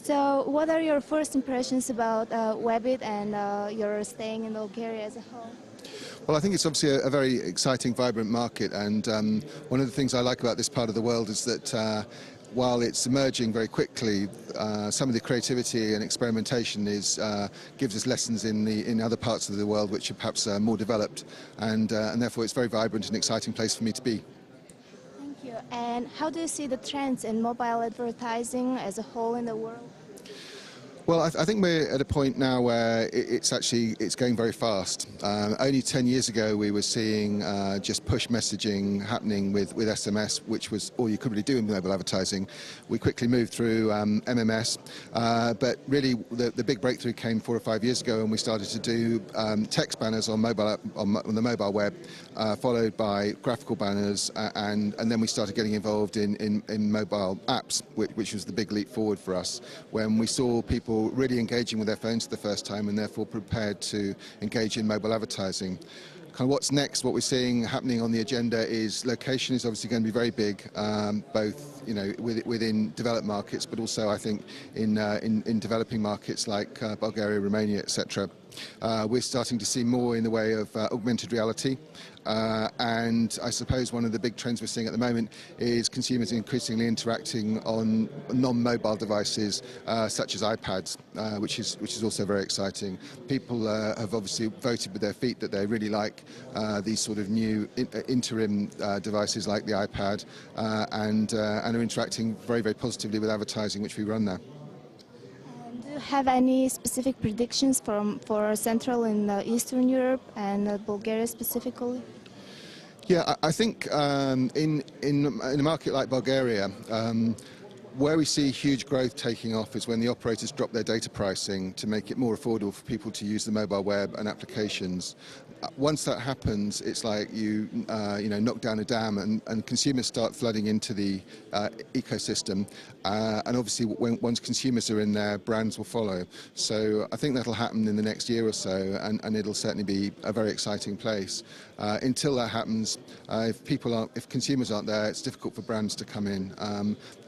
So, what are your first impressions about Webit and your staying in Bulgaria as a whole? Well, I think it's obviously a very exciting, vibrant market, and one of the things I like about this part of the world is that while it's emerging very quickly, some of the creativity and experimentation gives us lessons in other parts of the world which are perhaps more developed, and therefore it's a very vibrant and exciting place for me to be. Thank you. And how do you see the trends in mobile advertising as a whole in the world? Well, I think we're at a point now where it's going very fast. Only 10 years ago we were seeing just push messaging happening with SMS, which was all you could really do in mobile advertising. We quickly moved through MMS, but really the big breakthrough came 4 or 5 years ago, and we started to do text banners on the mobile web, followed by graphical banners, and then we started getting involved in mobile apps, which was the big leap forward for us when we saw people really engaging with their phones for the first time and therefore prepared to engage in mobile advertising. Kind of what's next, what we're seeing happening on the agenda is location is obviously going to be very big, both within developed markets, but also I think in developing markets like Bulgaria, Romania, etc. We're starting to see more in the way of augmented reality, and I suppose one of the big trends we're seeing at the moment is consumers increasingly interacting on non-mobile devices such as iPads, which is also very exciting. People have obviously voted with their feet that they really like these sort of new interim devices like the iPad, and are interacting very, very positively with advertising which we run there. Do you have any specific predictions for Central and Eastern Europe and Bulgaria specifically? Yeah, I think in a market like Bulgaria, where we see huge growth taking off is when the operators drop their data pricing to make it more affordable for people to use the mobile web and applications. Once that happens, it's like you knock down a dam, and consumers start flooding into the ecosystem, and obviously once consumers are in there, brands will follow. So I think that'll happen in the next year or so, and it'll certainly be a very exciting place. Until that happens, if consumers aren't there, it's difficult for brands to come in.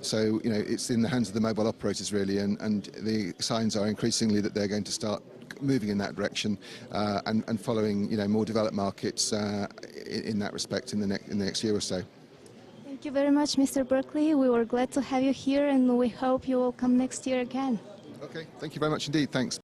So it's in the hands of the mobile operators really, and the signs are increasingly that they're going to start moving in that direction, and following more developed markets in that respect in the next year or so. Thank you very much, Mr. Buckley. We were glad to have you here, and we hope you will come next year again. Okay, thank you very much indeed. Thanks.